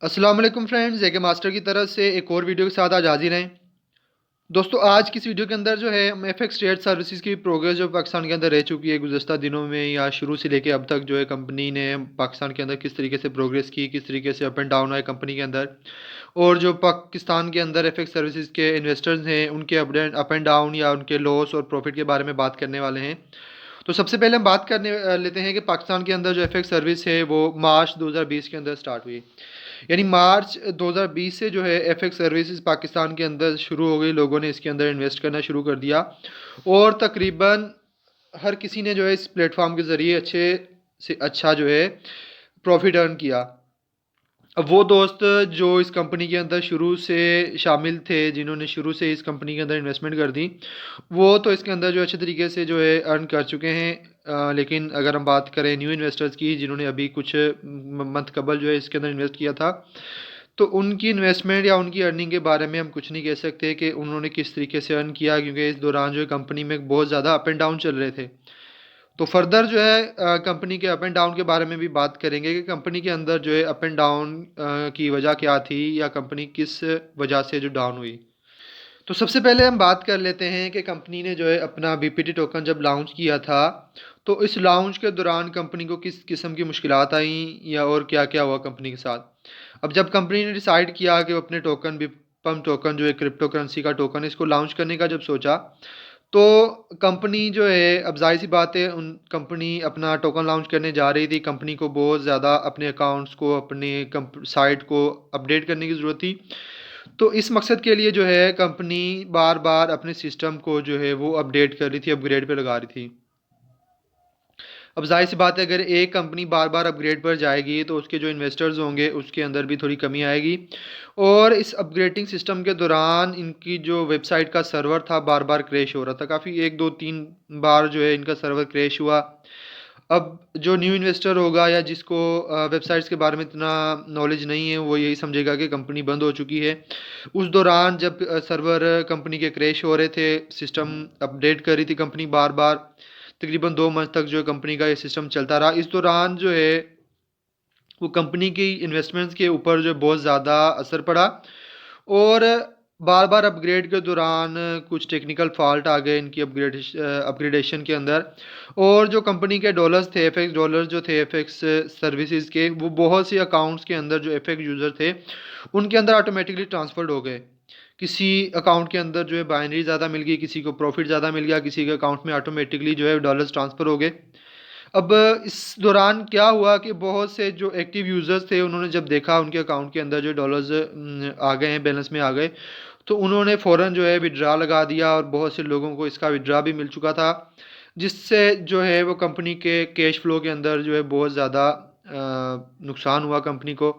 अस्सलाम वालेकुम फ्रेंड्स, जेके मास्टर की तरफ से एक और वीडियो के साथ आज हाजिर हैं। दोस्तों, आज की इस वीडियो के अंदर जो है हम एफएक्स ट्रेड सर्विसेज की प्रोग्रेस जो पाकिस्तान के अंदर रह चुकी है गुज़श्ता दिनों में या शुरू से लेके अब तक जो है कंपनी ने पाकिस्तान के अंदर किस तरीके से प्रोग्रेस की, किस तरीके से अप एंड डाउन आए कंपनी के अंदर, और जो पाकिस्तान के अंदर एफएक्स सर्विसेज के इन्वेस्टर्स हैं उनके अप एंड डाउन या उनके लॉस और प्रॉफिट के बारे में बात करने वाले हैं। तो सबसे पहले हम बात करने लेते हैं कि पाकिस्तान के अंदर जो एफएक्स सर्विस है वो मार्च 2020 के अंदर स्टार्ट हुई। यानी मार्च 2020 से जो है एफएक्स सर्विसेज पाकिस्तान के अंदर शुरू हो गई, लोगों ने इसके अंदर इन्वेस्ट करना शुरू कर दिया और तकरीबन हर किसी ने जो है इस प्लेटफॉर्म के ज़रिए अच्छे से अच्छा जो है प्रॉफिट अर्न किया। अब वो दोस्त जो इस कंपनी के अंदर शुरू से शामिल थे, जिन्होंने शुरू से इस कंपनी के अंदर इन्वेस्टमेंट कर दी, वो तो इसके अंदर जो अच्छे तरीके से जो है अर्न कर चुके हैं। लेकिन अगर हम बात करें न्यू इन्वेस्टर्स की, जिन्होंने अभी कुछ मंथ कबल जो है इसके अंदर इन्वेस्ट किया था, तो उनकी इन्वेस्टमेंट या उनकी अर्निंग के बारे में हम कुछ नहीं कह सकते कि उन्होंने किस तरीके से अर्न किया, क्योंकि इस दौरान जो है कंपनी में बहुत ज़्यादा अप एंड डाउन चल रहे थे। तो फर्दर जो है कंपनी के अप एंड डाउन के बारे में भी बात करेंगे कि कंपनी के अंदर जो है अप एंड डाउन की वजह क्या थी या कंपनी किस वजह से जो डाउन हुई। तो सबसे पहले हम बात कर लेते हैं कि कंपनी ने जो है अपना बीपीटी टोकन जब लॉन्च किया था, तो इस लॉन्च के दौरान कंपनी को किस किस्म की मुश्किलात आई या और क्या क्या हुआ कंपनी के साथ। अब जब कंपनी ने डिसाइड किया कि वो अपने टोकन बिपम टोकन जो है क्रिप्टो करेंसी का टोकन, इसको लॉन्च करने का जब सोचा, तो कंपनी जो है अब ज़ाहिर सी बात है उन कंपनी अपना टोकन लॉन्च करने जा रही थी। कंपनी को बहुत ज़्यादा अपने अकाउंट्स को, अपने साइट को अपडेट करने की ज़रूरत थी। तो इस मकसद के लिए जो है कंपनी बार बार अपने सिस्टम को जो है वो अपडेट कर रही थी, अपग्रेड पे लगा रही थी। अब जाहिर सी बात है अगर एक कंपनी बार बार अपग्रेड पर जाएगी तो उसके जो इन्वेस्टर्स होंगे उसके अंदर भी थोड़ी कमी आएगी। और इस अपग्रेडिंग सिस्टम के दौरान इनकी जो वेबसाइट का सर्वर था बार बार क्रैश हो रहा था, काफ़ी 1 2 3 बार जो है इनका सर्वर क्रैश हुआ। अब जो न्यू इन्वेस्टर होगा या जिसको वेबसाइट्स के बारे में इतना नॉलेज नहीं है, वो यही समझेगा कि कंपनी बंद हो चुकी है। उस दौरान जब सर्वर कंपनी के क्रैश हो रहे थे, सिस्टम अपडेट कर रही थी कंपनी बार बार, तकरीबन 2 मंथ तक जो है कंपनी का ये सिस्टम चलता रहा। इस दौरान जो है वो कंपनी की इन्वेस्टमेंट्स के ऊपर जो बहुत ज़्यादा असर पड़ा और बार बार अपग्रेड के दौरान कुछ टेक्निकल फॉल्ट आ गए इनकी अपग्रेडेशन के अंदर। और जो कंपनी के डॉलर्स थे, एफएक्स डॉलर्स जो थे एफएक्स सर्विसेज के, वो बहुत सी अकाउंट्स के अंदर जो एफएक्स यूज़र थे उनके अंदर ऑटोमेटिकली ट्रांसफ़र्ड हो गए। किसी अकाउंट के अंदर जो है बाइनरी ज़्यादा मिल गई, किसी को प्रॉफिट ज़्यादा मिल गया, किसी के अकाउंट में ऑटोमेटिकली जो है डॉलर्स ट्रांसफ़र हो गए। अब इस दौरान क्या हुआ कि बहुत से जो एक्टिव यूज़र्स थे उन्होंने जब देखा उनके अकाउंट के अंदर जो डॉलर्स आ गए हैं, बैलेंस में आ गए, तो उन्होंने फ़ौरन जो है विथड्रा लगा दिया और बहुत से लोगों को इसका विथड्रा भी मिल चुका था, जिससे जो है वो कंपनी के कैश फ्लो के अंदर जो है बहुत ज़्यादा नुकसान हुआ कंपनी को।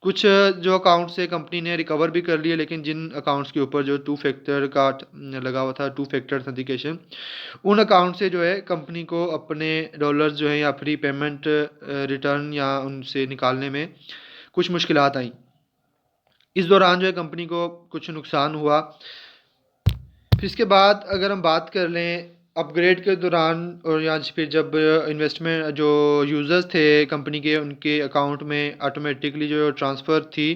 कुछ जो अकाउंट्स है कंपनी ने रिकवर भी कर लिए, लेकिन जिन अकाउंट्स के ऊपर जो टू फैक्टर का लगा हुआ था, टू फैक्टर ऑथेंटिकेशन, उन अकाउंट से जो है कंपनी को अपने डॉलर्स जो है या फ्री पेमेंट रिटर्न या उनसे निकालने में कुछ मुश्किलात आई। इस दौरान जो है कंपनी को कुछ नुकसान हुआ। फिर इसके बाद अगर हम बात कर लें अपग्रेड के दौरान और या फिर जब इन्वेस्टमेंट जो यूज़र्स थे कंपनी के, उनके अकाउंट में ऑटोमेटिकली जो ट्रांसफ़र थी,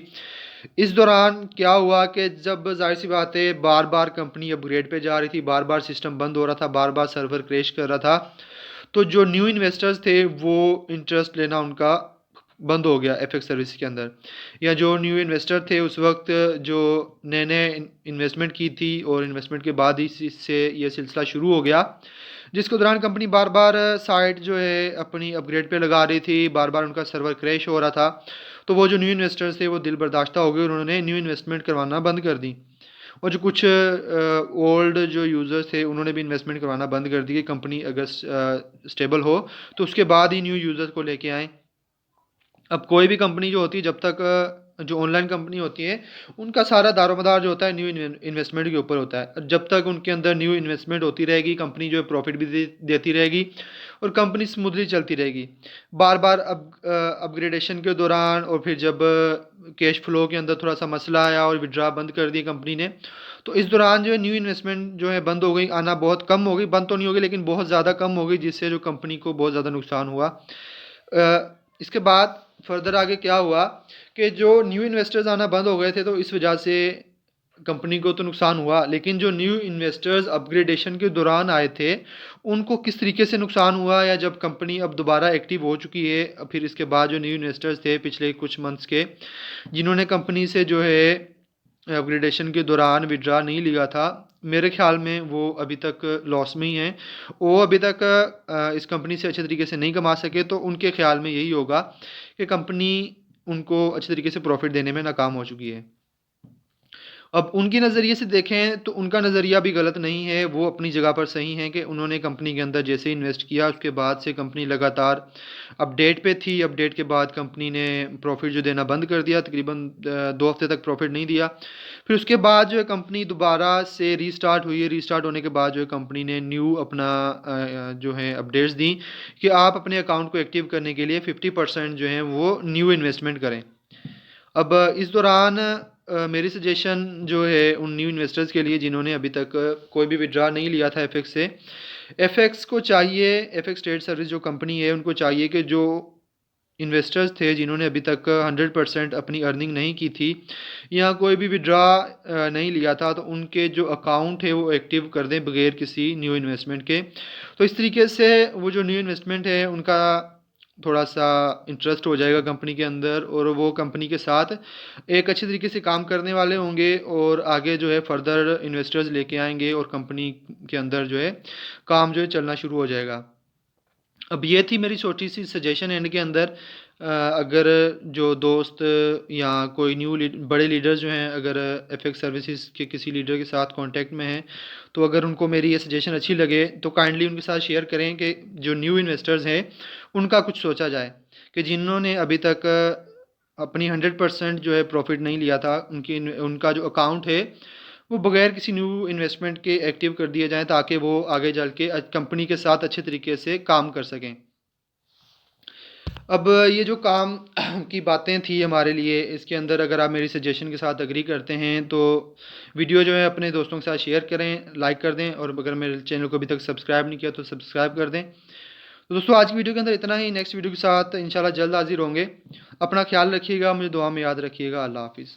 इस दौरान क्या हुआ कि जब ज़ाहिर सी बात है बार बार कंपनी अपग्रेड पे जा रही थी, बार बार सिस्टम बंद हो रहा था, बार बार सर्वर क्रैश कर रहा था, तो जो न्यू इन्वेस्टर्स थे वो इंटरेस्ट लेना उनका बंद हो गया एफएक्स सर्विस के अंदर। या जो न्यू इन्वेस्टर थे उस वक्त जो नए नए इन्वेस्टमेंट की थी और इन्वेस्टमेंट के बाद ही इससे ये सिलसिला शुरू हो गया, जिसके दौरान कंपनी बार बार साइट जो है अपनी अपग्रेड पे लगा रही थी, बार बार उनका सर्वर क्रैश हो रहा था। तो वो जो न्यू इन्वेस्टर्स थे वो दिल बर्दाश्ता हो गए, उन्होंने न्यू इन्वेस्टमेंट करवाना बंद कर दी। और जो कुछ ओल्ड जो यूज़र्स थे उन्होंने भी इन्वेस्टमेंट करवाना बंद कर दी कि कंपनी अगर स्टेबल हो तो उसके बाद ही न्यू यूज़र्स को लेके आएँ। अब कोई भी कंपनी जो होती है, जब तक जो ऑनलाइन कंपनी होती है, उनका सारा दारोमदार जो होता है न्यू इन्वेस्टमेंट के ऊपर होता है। जब तक उनके अंदर न्यू इन्वेस्टमेंट होती रहेगी, कंपनी जो है प्रॉफिट भी देती रहेगी और कंपनी स्मूथली चलती रहेगी। बार बार अपग्रेडेशन के दौरान और फिर जब कैश फ्लो के अंदर थोड़ा सा मसला आया और विड्रा बंद कर दी कंपनी ने, तो इस दौरान जो है न्यू इन्वेस्टमेंट जो है बंद हो गई, आना बहुत कम हो गई, बंद तो नहीं हो गई लेकिन बहुत ज़्यादा कम हो गई, जिससे जो कंपनी को बहुत ज़्यादा नुकसान हुआ। इसके बाद फर्दर आगे क्या हुआ कि जो न्यू इन्वेस्टर्स आना बंद हो गए थे, तो इस वजह से कंपनी को तो नुकसान हुआ, लेकिन जो न्यू इन्वेस्टर्स अपग्रेडेशन के दौरान आए थे उनको किस तरीके से नुकसान हुआ, या जब कंपनी अब दोबारा एक्टिव हो चुकी है फिर इसके बाद जो न्यू इन्वेस्टर्स थे पिछले कुछ मंथ्स के, जिन्होंने कंपनी से जो है अपग्रेडेशन के दौरान विड्रा नहीं लिया था, मेरे ख्याल में वो अभी तक लॉस में ही हैं। वो अभी तक इस कंपनी से अच्छे तरीके से नहीं कमा सके, तो उनके ख्याल में यही होगा कि कंपनी उनको अच्छे तरीके से प्रॉफिट देने में नाकाम हो चुकी है। अब उनके नज़रिए से देखें तो उनका नज़रिया भी गलत नहीं है, वो अपनी जगह पर सही हैं कि उन्होंने कंपनी के अंदर जैसे इन्वेस्ट किया उसके बाद से कंपनी लगातार अपडेट पे थी। अपडेट के बाद कंपनी ने प्रॉफिट जो देना बंद कर दिया, तकरीबन 2 हफ्ते तक प्रॉफिट नहीं दिया। फिर उसके बाद जो है कंपनी दोबारा से रीस्टार्ट हुई है। रीस्टार्ट होने के बाद जो है कंपनी ने न्यू अपना जो है अपडेट्स दी कि आप अपने अकाउंट को एक्टिव करने के लिए 50% जो है वो न्यू इन्वेस्टमेंट करें। अब इस दौरान मेरी सजेशन जो है उन न्यू इन्वेस्टर्स के लिए जिन्होंने अभी तक कोई भी विड्रा नहीं लिया था एफएक्स से, एफएक्स को चाहिए, एफएक्स ट्रेड सर्विस जो कंपनी है उनको चाहिए कि जो इन्वेस्टर्स थे जिन्होंने अभी तक 100% अपनी अर्निंग नहीं की थी या कोई भी विड्रा नहीं लिया था, तो उनके जो अकाउंट है वो एक्टिव कर दें बगैर किसी न्यू इन्वेस्टमेंट के। तो इस तरीके से वो जो न्यू इन्वेस्टमेंट है उनका थोड़ा सा इंटरेस्ट हो जाएगा कंपनी के अंदर, और वो कंपनी के साथ एक अच्छे तरीके से काम करने वाले होंगे और आगे जो है फर्दर इन्वेस्टर्स लेके आएंगे और कंपनी के अंदर जो है काम जो है चलना शुरू हो जाएगा। अब ये थी मेरी छोटी सी सजेशन एंड के अंदर। अगर जो दोस्त या कोई बड़े लीडर्स जो हैं अगर एफएक्स सर्विसेज के किसी लीडर के साथ कांटेक्ट में हैं, तो अगर उनको मेरी ये सजेशन अच्छी लगे तो काइंडली उनके साथ शेयर करें कि जो न्यू इन्वेस्टर्स हैं उनका कुछ सोचा जाए, कि जिन्होंने अभी तक अपनी 100% जो है प्रॉफिट नहीं लिया था, उनका जो अकाउंट है वो बगैर किसी न्यू इन्वेस्टमेंट के एक्टिव कर दिए जाएँ, ताकि वो आगे चल के कंपनी के साथ अच्छे तरीके से काम कर सकें। अब ये जो काम की बातें थी हमारे लिए, इसके अंदर अगर आप मेरी सजेशन के साथ एग्री करते हैं तो वीडियो जो है अपने दोस्तों के साथ शेयर करें, लाइक कर दें, और अगर मेरे चैनल को अभी तक सब्सक्राइब नहीं किया तो सब्सक्राइब कर दें। तो दोस्तों आज की वीडियो के अंदर इतना ही। नेक्स्ट वीडियो के साथ इंशाल्लाह जल्द हाजिर होंगे। अपना ख्याल रखिएगा, मुझे दुआ में याद रखिएगा। अल्लाह हाफिज़।